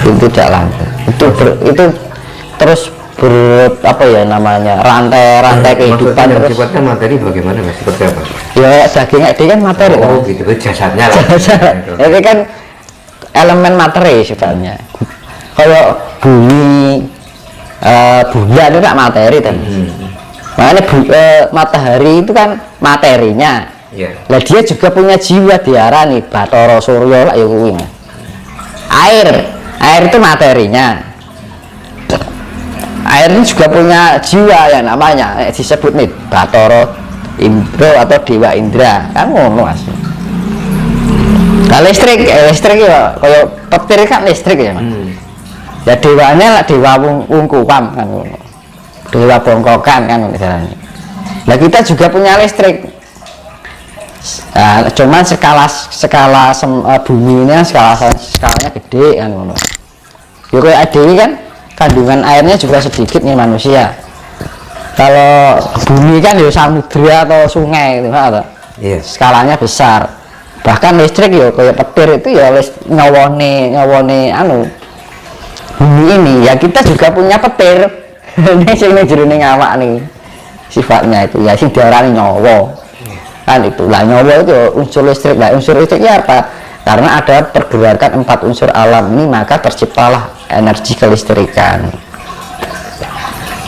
itu tidak langgeng. Itu terus apa ya namanya, rantai kehidupan. Maksudnya terus sifatnya materi bagaimana Mas? Seperti apa? ya daging dia kan materi kan. Gitu, jasadnya lah. Itu kan elemen materi sifatnya. Kalau bumi, bulan itu tak materi kan. Makanya matahari itu kan materinya. Lah dia juga punya jiwa, diarani Bathara Surya lah ya kuwi. Air itu materinya. Air ini juga punya jiwa ya namanya, disebut nih Bathara Indra atau Dewa Indra kan ngono Mas. Nah listrik ya kayak petir kan listrik ya Mas. Ya dewanya lah dewa wungkupan kan ngono. Dewa bongkokan kan misalnya. Nah kita juga punya listrik. Nah, cuman skala bumi ini skalanya gede kan ngono. Ya kayak adewi kan kandungan airnya juga sedikit nih manusia. Kalau bumi kan ya samudra atau sungai itu atau skalanya besar. Bahkan listrik ya kayak petir itu ya nyawone bumi ini. Ya kita juga punya petir. Ini sing jerone awak nih sifatnya itu ya sing diarani nyawa. Kan itu lah nyawa itu unsur listrik. Lah unsur listriknya apa? Karena ada pergerakan 4 unsur alam ini, maka terciptalah energi kelistrikan.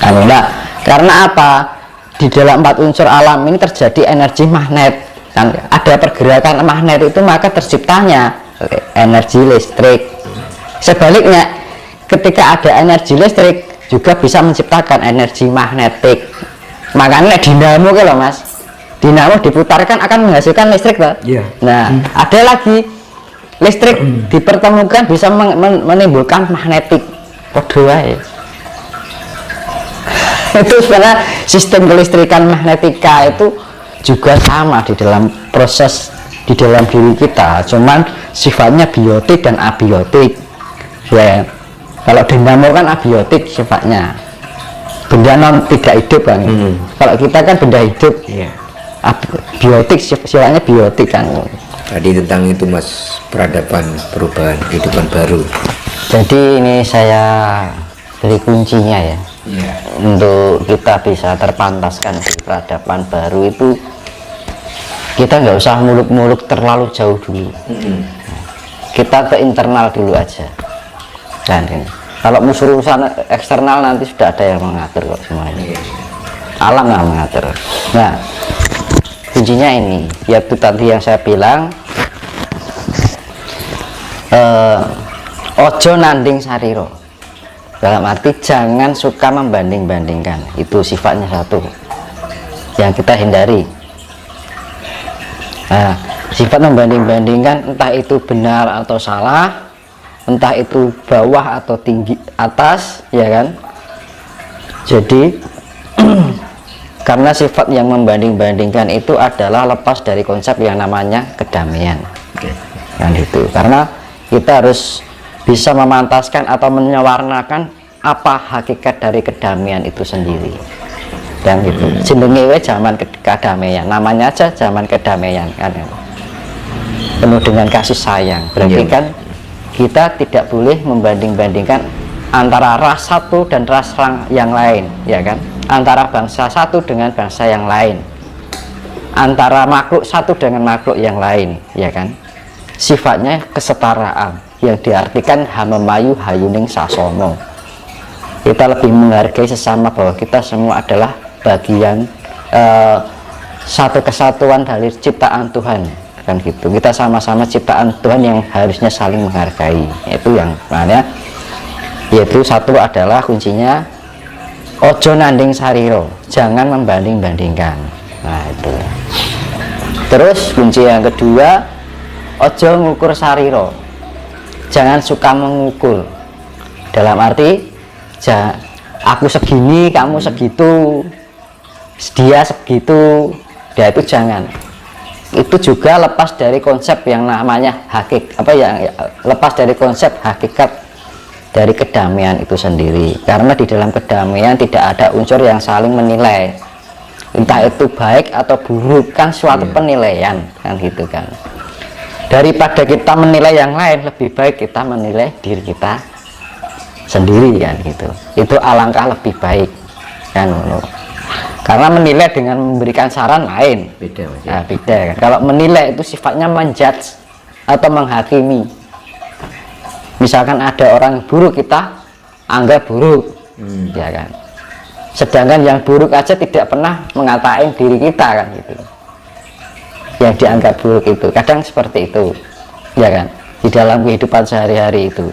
Nah, karena apa? Di dalam 4 unsur alam ini terjadi energi magnet. Kan ada pergerakan magnet itu, maka terciptanya energi listrik. Sebaliknya, ketika ada energi listrik juga bisa menciptakan energi magnetik. Makanya dinamo kalau Mas, dinamo diputarkan akan menghasilkan listrik toh? Nah, ada lagi listrik dipertemukan bisa menimbulkan magnetik. Podo wae. Itu sebenarnya sistem kelistrikan magnetika itu juga sama di dalam proses di dalam diri kita, cuman sifatnya biotik dan abiotik ya. Kalau dinamo kan abiotik sifatnya, benda non tidak hidup kan. Kalau kita kan benda hidup, biotik sifatnya biotik kan. Tadi tentang itu Mas, peradaban, perubahan, kehidupan baru. Jadi ini saya beri kuncinya ya. Untuk kita bisa terpantaskan di peradaban baru itu, kita nggak usah muluk-muluk terlalu jauh dulu. Kita ke internal dulu aja. Dan ini, kalau urusan eksternal nanti sudah ada yang mengatur kok semuanya. Alam yang mengatur. Nah, kuncinya ini, yaitu tadi yang saya bilang, ojo nanding sariro. Dalam arti jangan suka membanding-bandingkan. Itu sifatnya satu yang kita hindari. Nah, sifat membanding-bandingkan entah itu benar atau salah, entah itu bawah atau tinggi atas, ya kan. Jadi karena sifat yang membanding-bandingkan itu adalah lepas dari konsep yang namanya kedamaian. Kan itu. Karena kita harus bisa memantaskan atau menyawarnakan apa hakikat dari kedamaian itu sendiri. Dan gitu. Jenenge zaman kedamaian, namanya aja zaman kedamaian kan. Penuh dengan kasih sayang. Berarti kan kita tidak boleh membanding-bandingkan antara ras satu dan ras yang lain, ya kan? Antara bangsa satu dengan bangsa yang lain, antara makhluk satu dengan makhluk yang lain, ya kan? Sifatnya kesetaraan yang diartikan hamemayu hayuning sasono. Kita lebih menghargai sesama, bahwa kita semua adalah bagian satu kesatuan dari ciptaan Tuhan, kan gitu. Kita sama-sama ciptaan Tuhan yang harusnya saling menghargai. Itu yang mana, yaitu satu adalah kuncinya ojo nanding sariro, jangan membanding-bandingkan. Nah itu. Terus kunci yang kedua, ojo ngukur sariro, jangan suka mengukur. Dalam arti aku segini, kamu segitu, dia segitu, dia itu jangan. Itu juga lepas dari konsep yang namanya lepas dari konsep hakikat dari kedamaian itu sendiri. Karena di dalam kedamaian tidak ada unsur yang saling menilai, entah itu baik atau buruk, kan suatu penilaian, kan gitu kan. Daripada kita menilai yang lain, lebih baik kita menilai diri kita sendiri kan gitu. Itu alangkah lebih baik kan. Karena menilai dengan memberikan saran lain, beda Mas. Nah, beda kan. Kalau menilai itu sifatnya menjudge atau menghakimi. Misalkan ada orang buruk, kita anggap buruk, ya kan. Sedangkan yang buruk aja tidak pernah mengatain diri kita kan gitu. Yang dianggap buruk itu kadang seperti itu, ya kan, di dalam kehidupan sehari-hari itu.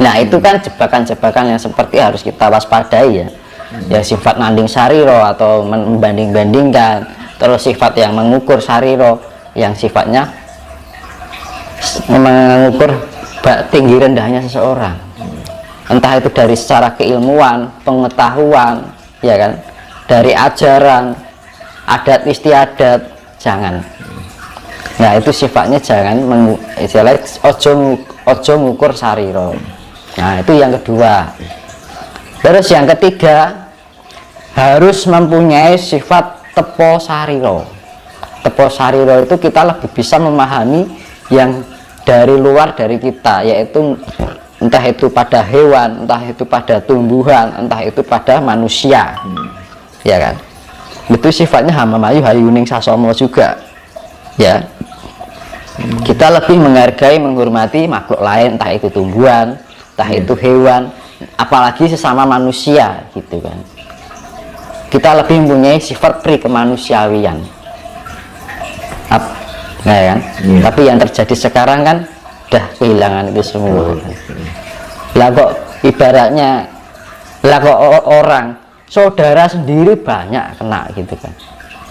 Nah itu kan jebakan-jebakan yang seperti harus kita waspadai ya. Ya sifat nanding sariro atau membanding-bandingkan, terus sifat yang mengukur sariro yang sifatnya mengukur tinggi rendahnya seseorang, entah itu dari secara keilmuan, pengetahuan, ya kan, dari ajaran, adat istiadat, jangan. Nah itu sifatnya jangan istilahnya ojo ngukur sariro. Nah itu yang kedua. Terus yang ketiga, harus mempunyai sifat tepo sariro. Tepo sariro itu kita lebih bisa memahami yang dari luar dari kita, yaitu entah itu pada hewan, entah itu pada tumbuhan, entah itu pada manusia, ya kan. Itu sifatnya hamamayu hayuning sasomo juga, ya. Kita lebih menghargai, menghormati makhluk lain, entah itu tumbuhan, entah itu hewan, apalagi sesama manusia gitu kan. Kita lebih mempunyai sifat pri kemanusiawian, nah ya kan. Tapi yang terjadi sekarang kan udah kehilangan itu semua. Lah kok ibaratnya, lah kok orang saudara sendiri banyak kena gitu kan.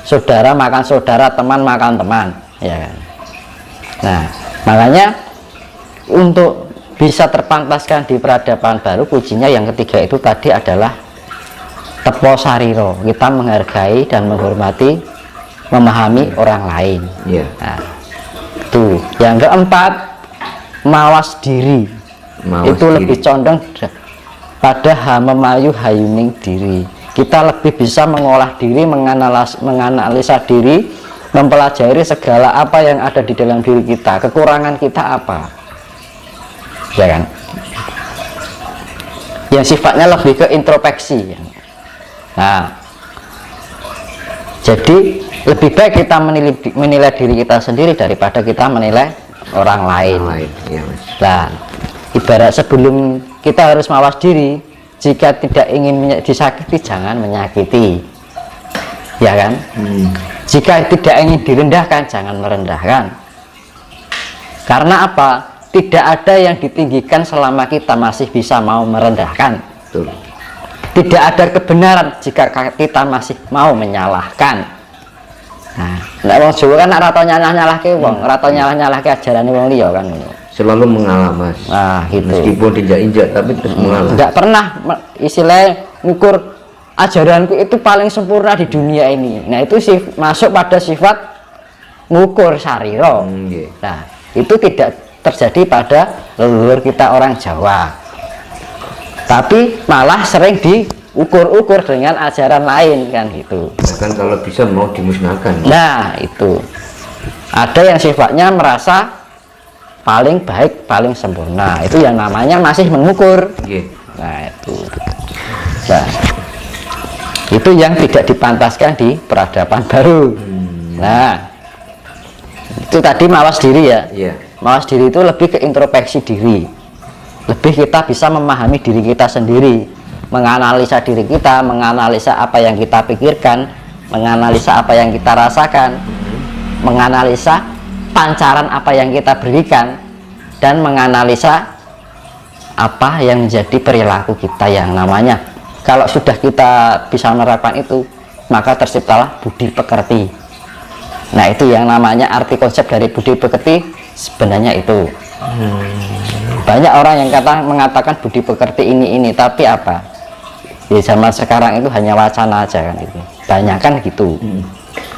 Saudara makan saudara, teman makan teman, ya kan. Nah makanya untuk bisa terpantaskan di peradaban baru, kuncinya yang ketiga itu tadi adalah tepo sariro. Kita menghargai dan menghormati, memahami orang lain. Nah, itu yang keempat, mawas diri. Itu lebih condong pada hamamayu hayuning diri. Kita lebih bisa mengolah diri, menganalisa diri, mempelajari segala apa yang ada di dalam diri kita, kekurangan kita apa, ya kan, yang sifatnya lebih ke introspeksi. Nah jadi lebih baik kita menilai diri kita sendiri daripada kita menilai orang lain. Nah ibarat sebelum kita harus mawas diri, jika tidak ingin disakiti jangan menyakiti, ya kan. Jika tidak ingin direndahkan jangan merendahkan. Karena apa? Tidak ada yang ditinggikan selama kita masih bisa mau merendahkan. Tidak ada kebenaran jika kita masih mau menyalahkan. Nah, wong Jawa kan rata nyalah ke wong, rata nyalah ke ajaran wong liya kan. Selalu mengalah Mas. Nah, gitu. Meskipun injak-injak tapi terus mengalah. Enggak pernah istilahnya ngukur ajaranku itu paling sempurna di dunia ini. Nah, itu masuk pada sifat ngukur sariro. Nah, itu tidak terjadi pada leluhur kita orang Jawa. Tapi malah sering diukur-ukur dengan ajaran lain kan gitu. Bahkan kalau bisa mau dimusnahkan. Nah, itu. Ada yang sifatnya merasa paling baik, paling sempurna. Itu yang namanya masih mengukur. Nah, itu. Nah, itu yang tidak dipantaskan di peradaban baru. Nah, itu tadi mawas diri ya. Mawas diri itu lebih ke introspeksi diri, lebih kita bisa memahami diri kita sendiri, menganalisa diri kita, menganalisa apa yang kita pikirkan, menganalisa apa yang kita rasakan, menganalisa pancaran apa yang kita berikan, dan menganalisa apa yang menjadi perilaku kita yang namanya. Kalau sudah kita bisa menerapkan itu, maka terciptalah budi pekerti. Nah, itu yang namanya arti konsep dari budi pekerti sebenarnya itu. Banyak orang yang mengatakan budi pekerti ini, tapi apa? Di zaman sekarang itu hanya wacana aja kan itu. Banyak kan gitu.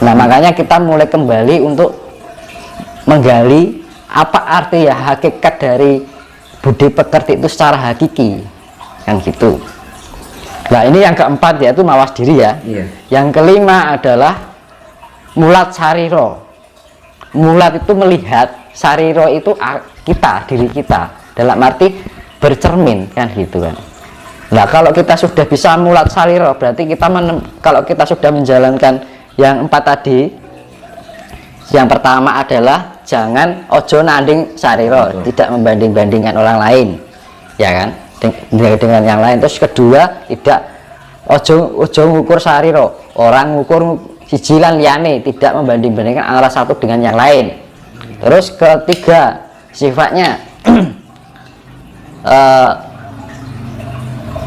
Nah, makanya kita mulai kembali untuk menggali apa arti ya hakikat dari budi pekerti itu secara hakiki kan gitu. Nah, ini yang keempat yaitu mawas diri ya. Yang kelima adalah mulat sariro. Mulat itu melihat, sariro itu kita, diri kita. Dalam arti bercermin kan gitu kan. Nah kalau kita sudah bisa mulat sariro, berarti kita kalau kita sudah menjalankan yang 4 tadi, yang pertama adalah jangan ojo nanding sariro, tidak membanding-bandingkan orang lain, ya kan, dengan yang lain. Terus kedua, tidak ojo ngukur sariro, orang ngukur sijilan liane, tidak membanding-bandingkan antara satu dengan yang lain. Terus ketiga, sifatnya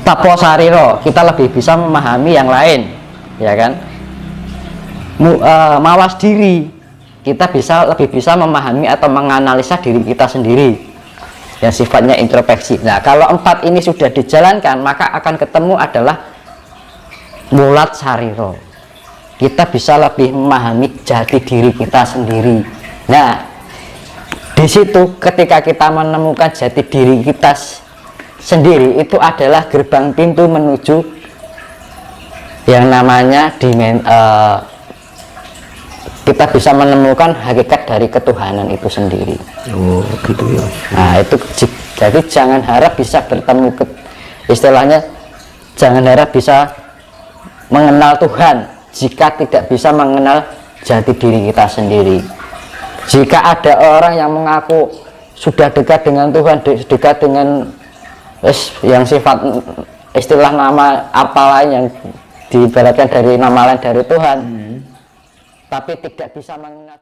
tapo sariro, kita lebih bisa memahami yang lain, ya kan. Mawas diri, kita lebih bisa memahami atau menganalisa diri kita sendiri yang sifatnya introspeksi. Nah kalau 4 ini sudah dijalankan, maka akan ketemu adalah mulat sariro, kita bisa lebih memahami jati diri kita sendiri. Nah di situ ketika kita menemukan jati diri kita sendiri, itu adalah gerbang pintu menuju yang namanya kita bisa menemukan hakikat dari ketuhanan itu sendiri. Oh gitu ya. Nah itu jadi jangan harap bisa bertemu istilahnya jangan harap bisa mengenal Tuhan jika tidak bisa mengenal jati diri kita sendiri. Jika ada orang yang mengaku sudah dekat dengan Tuhan, dekat dengan yang sifat istilah nama apa lain yang diibaratkan dari nama lain dari Tuhan, tapi tidak bisa mengenal